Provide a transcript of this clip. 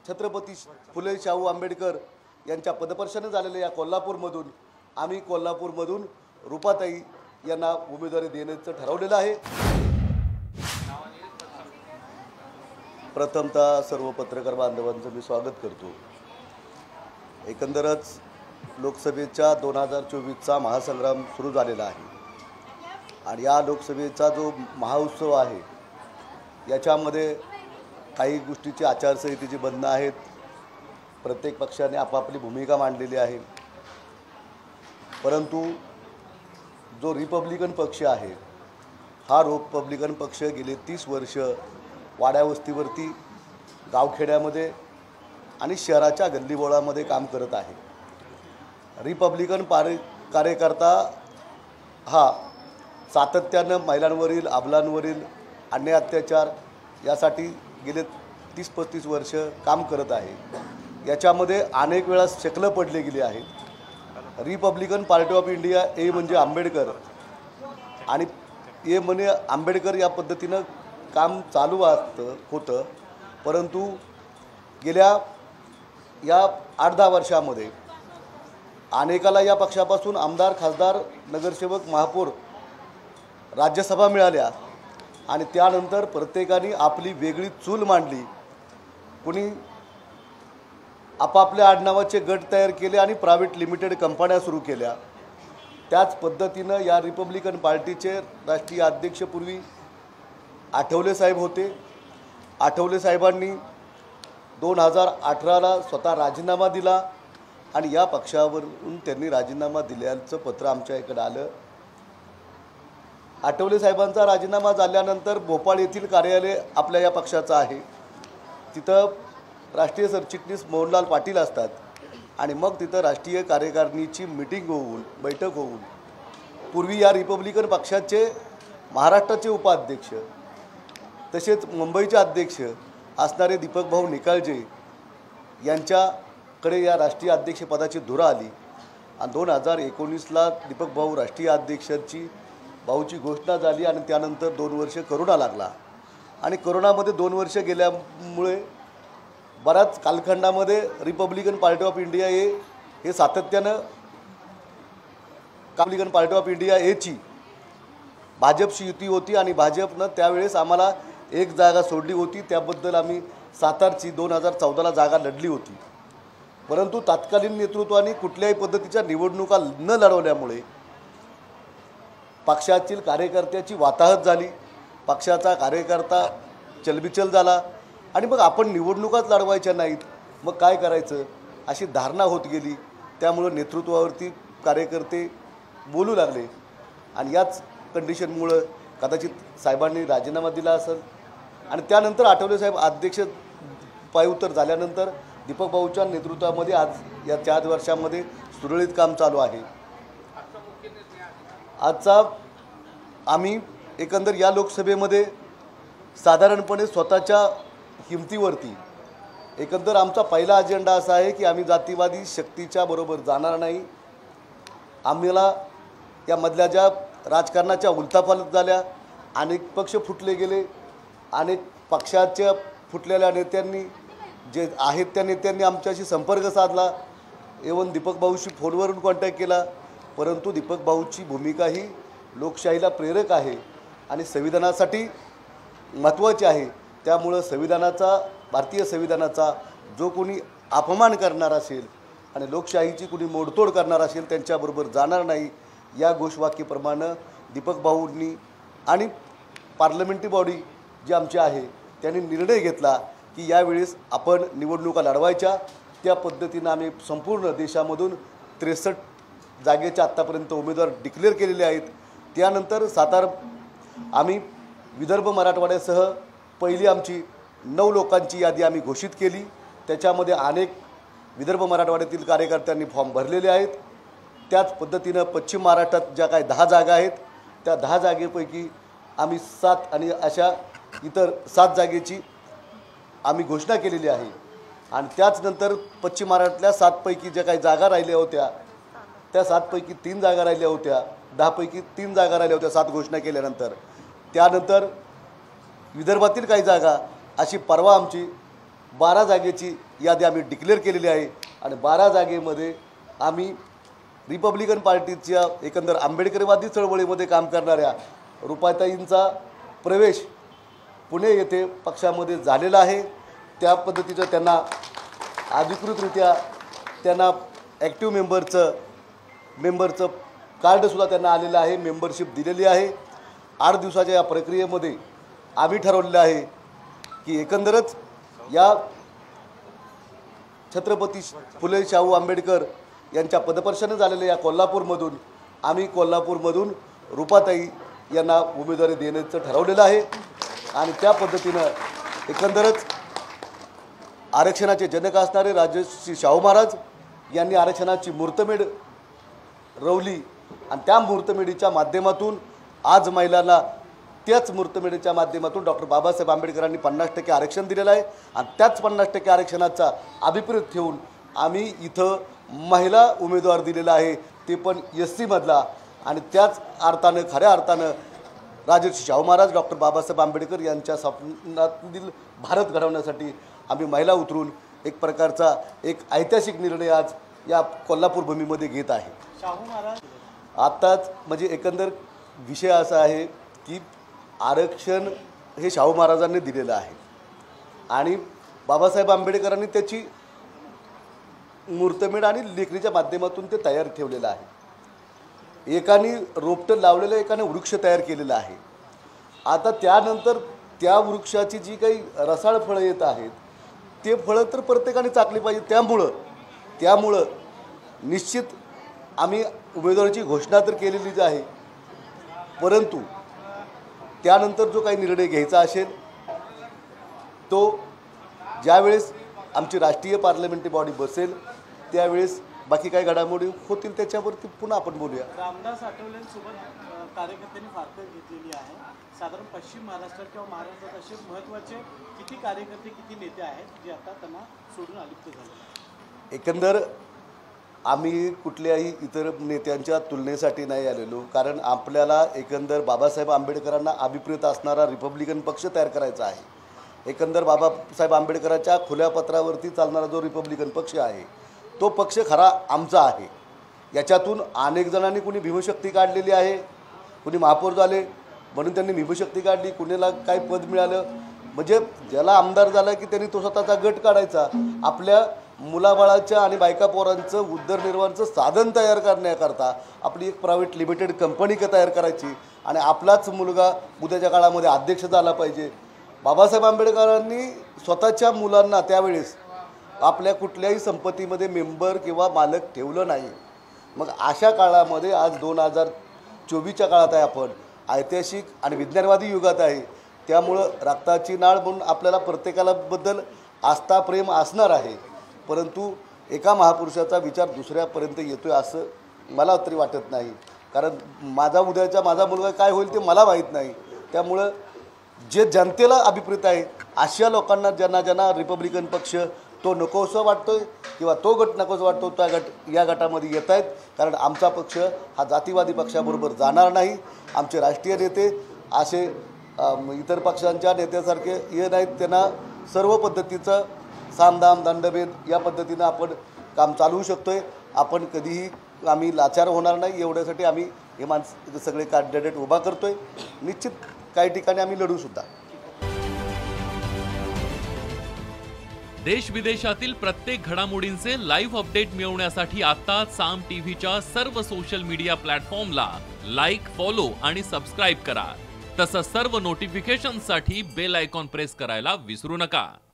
छत्रपती फुले शाहू आंबेडकर यांच्या पदपर्शाने झालेल्या या कोल्हापूरमधून आम्ही कोल्हापूरमधून रूपाताई यांना उमेदवारी देण्याचं ठरवलेलं आहे। प्रथमतः सर्व पत्रकार बांधवांचं मी स्वागत करतो। एकंदरच लोकसभेच्या 2024चा महासंग्राम सुरू झालेला आहे आणि या लोकसभेचा जो महाउत्सव आहे याच्यामध्ये काही गोष्टीची आचारसंहितेची बंधनं आहेत। प्रत्येक पक्षाने आपापली भूमिका मांडलेली आहे, परंतु जो रिपब्लिकन पक्ष आहे हा रिपब्लिकन पक्ष गेले 30 वर्ष वाड्यावस्तीवरती गावखेड्यामध्ये आणि शहराच्या गल्लीबोळामध्ये काम करत आहे। रिपब्लिकन कार्यकर्ता हा सातत्यानं महिलांवरील अबलांवरील अन्याय अत्याचार यासाठी गेले 30-35 वर्ष काम करत आहे। याच्यामध्ये अनेक वेळा शकलं पडले गेले आहेत। रिपब्लिकन पार्टी ऑफ इंडिया ए म्हणजे आंबेडकर आणि ए म्हणजे आंबेडकर या पद्धतीनं काम चालू होतं, परंतु गेल्या या 8-10 वर्षामध्ये अनेकाला या पक्षापासून आमदार, खासदार, नगरसेवक, महापौर, राज्यसभा मिळाल्या आणि त्यानंतर प्रत्येकाने आपली वेगळी चूल मांडली। कोणी आपापल्या आडनावाचे गट तयार केले आणि प्रायव्हेट लिमिटेड कंपन्या सुरू केल्या। त्याच पद्धतीनं या रिपब्लिकन पार्टीचे राष्ट्रीय अध्यक्ष पूर्वी आठवले साहेब होते। आठवले साहेबांनी 2018ला स्वतः राजीनामा दिला आणि या पक्षावरून त्यांनी राजीनामा दिल्याचं पत्र आमच्या इकडे आलं। आठवले साहेबांचा राजीनामा झाल्यानंतर भोपाळ येथील कार्यालय आपल्या या पक्षाचं आहे, तिथं राष्ट्रीय सरचिटणीस मोहनलाल पाटील असतात आणि मग तिथं राष्ट्रीय कार्यकारिणीची मीटिंग होऊन बैठक होऊन पूर्वी या रिपब्लिकन पक्षाचे महाराष्ट्राचे उपाध्यक्ष तसेच मुंबईचे अध्यक्ष असणारे दीपक भाऊ निकाळजे यांच्याकडे या राष्ट्रीय अध्यक्षपदाची धुरा आली आणि 2019ला दीपक भाऊ राष्ट्रीय अध्यक्षाची भाऊची घोषणा झाली आणि त्यानंतर 2 वर्ष करोना लागला आणि करोनामध्ये 2 वर्ष गेल्यामुळे बऱ्याच कालखंडामध्ये रिपब्लिकन पार्टी ऑफ इंडिया हे सातत्यानं रिपब्लिकन पार्टी ऑफ इंडिया एची भाजपशी युती होती आणि भाजपनं त्यावेळेस आम्हाला एक जागा सोडली होती। त्याबद्दल आम्ही सातारची 2014ला जागा लढली होती, परंतु तत्कालीन नेतृत्वाने कुठल्याही पद्धतीच्या निवडणुका न लढवल्यामुळे पक्षातील कार्यकर्त्याची वाताहत झाली, पक्षाचा कार्यकर्ता चलबिचल झाला आणि मग आपण निवडणुकाच लढवायच्या नाहीत, मग काय करायचं अशी धारणा होत गेली। त्यामुळं नेतृत्वावरती कार्यकर्ते बोलू लागले आणि याच कंडिशनमुळं कदाचित साहेबांनी राजीनामा दिला असेल आणि त्यानंतर आठवले साहेब अध्यक्ष पायउत्तर झाल्यानंतर दीपक भाऊच्या नेतृत्वामध्ये आज या 4 वर्षांमध्ये सुरळीत काम चालू आहे। आजचा आम्ही एकंदर या लोकसभेमध्ये साधारणपणे स्वतःच्या हिमतीवरती एकंदर आमचा पहिला अजेंडा असा आहे की आम्ही जातीवादी शक्तीच्या बरोबर जाणार नाही। आम्हाला यामधल्या ज्या राजकारणाच्या उलथापालथ झाल्या, अनेक पक्ष फुटले गेले, अनेक पक्षाच्या फुटलेल्या नेत्यांनी जे आहेत त्या नेत्यांनी आमच्याशी संपर्क साधला, एवन दीपक भाऊशी फोनवरून कॉन्टॅक्ट केला, परंतु दीपक भाऊची भूमिका ही लोकशाहीला प्रेरक आहे आणि संविधानासाठी महत्त्वाची आहे। त्यामुळं भारतीय संविधानाचा जो कोणी अपमान करणार असेल आणि लोकशाहीची कोणी मोडतोड करणार असेल त्यांच्याबरोबर जाणार नाही, या घोषवाक्याप्रमाणे दीपक भाऊंनी आणि पार्लमेंटरी बॉडी जी आमची आहे त्यांनी निर्णय घेतला की यावेळेस आपण निवडणुका लढवायच्या। त्या पद्धतीनं आम्ही संपूर्ण देशामधून 63 जागेच्या आत्तापर्यंत उमेदवार डिक्लेअर केलेले आहेत। त्यानंतर आम्ही विदर्भ मराठवाड्यासह पहिली आमची 9 लोकांची यादी आम्ही घोषित केली। त्याच्यामध्ये अनेक विदर्भ मराठवाड्यातील कार्यकर्त्यांनी फॉर्म भरलेले आहेत। त्याच पद्धतीनं पश्चिम महाराष्ट्रात ज्या काही 10 जागा आहेत त्या 10 जागेपैकी आम्ही 7 आणि अशा इतर 7 जागेची आम्ही घोषणा केलेली आहे आणि त्याचनंतर पश्चिम महाराष्ट्रातल्या 7 पैकी ज्या काही जागा राहिल्या होत्या त्या 7 पैकी 3 जागा राहिल्या होत्या, 10 पैकी 3 जागा राहिल्या होत्या 7 घोषणा केल्यानंतर। त्यानंतर विदर्भातील काही जागा अशी परवा आमची 12 जागेची यादी आम्ही डिक्लेअर केलेली आहे आणि 12 जागेमध्ये आम्ही रिपब्लिकन पार्टीच्या एकंदर आंबेडकरवादी चळवळीमध्ये काम करणाऱ्या रुपाताईंचा प्रवेश पुणे येथे पक्षामध्ये झालेला आहे। त्या पद्धतीचं त्यांना अधिकृतरित्या त्यांना ॲक्टिव्ह मेंबरचं कार्डसुद्धा त्यांना आलेलं आहे, मेंबरशिप दिलेली आहे। 8 दिवसाच्या या प्रक्रियेमध्ये आम्ही ठरवलेलं आहे की एकंदरच या छत्रपती फुले शाहू आंबेडकर यांच्या पदपर्शाने झालेल्या या कोल्हापूरमधून रुपाताई यांना उमेदवारी देण्याचं ठरवलेलं आहे आणि त्या पद्धतीनं एकंदरच आरक्षणाचे जनक असणारे राजर्षी शाहू महाराज यांनी आरक्षणाची मुहूर्तमेढ रोवली आणि त्या मुहूर्तमेढीच्या माध्यमातून आज महिलांना त्याच मुहूर्तमेढीच्या माध्यमातून डॉक्टर बाबासाहेब आंबेडकरांनी 50% आरक्षण दिलेलं आहे आणि त्याच 50% आरक्षणाचा अभिप्रेत ठेवून आम्ही इथं महिला उमेदवार दिलेला आहे, ते पण SC मधला। आणि त्याच अर्थानं खऱ्या अर्थानं राजर्षी शाहू महाराज डॉक्टर बाबासाहेब आंबेडकर यांच्या स्वप्नातील भारत घडवण्यासाठी आम्ही महिला उतरून एक प्रकारचा एक ऐतिहासिक निर्णय आज या कोल्हापूर भूमीमध्ये घेत आहे। शाहू महाराज आत्ताच म्हणजे एकंदर विषय असा आहे की आरक्षण हे शाहू महाराजांनी दिलेलं आहे आणि बाबासाहेब आंबेडकरांनी त्याची मुहूर्तमेढ आणि लेखणीच्या माध्यमातून ते तयार ठेवलेलं आहे। एकाने रोपटं लावलेलं, एकाने वृक्ष तयार केलेला आहे। आता त्यानंतर त्या वृक्षाची जी काही रसाळ फळं येत आहेत ते फळं तर प्रत्येकाने चाकली पाहिजे। त्यामुळं निश्चित आम्ही उमेदवाराची घोषणा तर केलेलीच आहे, परंतु त्यानंतर जो काही निर्णय घ्यायचा असेल तो ज्यावेळेस आमची राष्ट्रीय पार्लमेंटरी बॉडी बसेल त्यावेळेस बाकी काही घडामोडी होतील त्याच्यावरती पुन्हा आपण बोलूया। रामदास आठवलेंसोबत कार्यकर्त्यांनी फारकत घेतलेली आहे। साधारण पश्चिम महाराष्ट्रात किंवा महाराष्ट्रात असे महत्त्वाचे किती कार्यकर्ते किती नेते आहेत जे आता त्यांना सोडून अलिप्त झाले? एकंदर आम्ही कुठल्याही इतर नेत्यांच्या तुलनेसाठी नाही आलेलो, कारण आपल्याला एकंदर बाबासाहेब आंबेडकरांना अभिप्रेत असणारा रिपब्लिकन पक्ष तयार करायचा आहे। एकंदर बाबासाहेब आंबेडकरांच्या खुल्या पत्रावरती चालणारा जो रिपब्लिकन पक्ष आहे तो पक्ष खरा आमचा आहे। याच्यातून अनेक जणांनी कुणी भीमशक्ती काढलेली आहे, कुणी महापौर झाले म्हणून त्यांनी भीमशक्ती काढली, कुणाला काय पद मिळालं, म्हणजे ज्याला आमदार झाला की त्यांनी तो स्वतःचा गट काढायचा। आपल्या मुलाबाळाच्या आणि बायका पोरांचं उदरनिर्वाहाचं साधन तयार करण्याकरता आपली एक प्रायव्हेट लिमिटेड कंपनी तयार करायची आणि आपलाच मुलगा उद्याच्या काळामध्ये अध्यक्ष झाला पाहिजे। बाबासाहेब आंबेडकरांनी स्वतःच्या मुलांना त्यावेळेस आपल्या कुठल्याही संपत्तीमध्ये मेंबर किंवा मालक ठेवलं नाही। मग अशा काळामध्ये आज 2024च्या काळात आहे, आपण ऐतिहासिक आणि विज्ञानवादी युगात आहे, त्यामुळं रक्ताची नाळ म्हणून आपल्याला प्रत्येकाला बद्दल आस्था प्रेम असणार आहे, परंतु एका महापुरुषाचा विचार दुसऱ्यापर्यंत येतोय असं मला तरी वाटत नाही, कारण माझा मुलगा काय होईल ते मला माहीत नाही। त्यामुळं जे जनतेला अभिप्रेत आहे अशा लोकांना ज्यांना रिपब्लिकन पक्ष तो नकोसं वाटतोय किंवा तो गट नकोसं वाटतो त्या या गटामध्ये येत आहेत, कारण आमचा पक्ष हा जातीवादी पक्षाबरोबर जाणार नाही। आमचे राष्ट्रीय नेते असे इतर पक्षांच्या नेत्यासारखे हे नाहीत, त्यांना सर्व पद्धतीचं सामदाम दंडभेद या पद्धतीनं आपण काम चालवू शकतोय। आपण कधीही आम्ही लाचार होणार नाही एवढ्यासाठी आम्ही हे सगळे कॅन्डिडेट उभा करतोय। निश्चित काही ठिकाणी आम्ही लढू सुद्धा। देश विदेशातील प्रत्येक घडामोडींचे लाईव्ह अपडेट मिळवण्यासाठी आता साम टीव्हीच्या सर्व सोशल मीडिया प्लॅटफॉर्मला लाईक, फॉलो आणि सबस्क्राईब करा। तसंच सर्व नोटिफिकेशनसाठी बेल आयकॉन प्रेस करायला विसरू नका।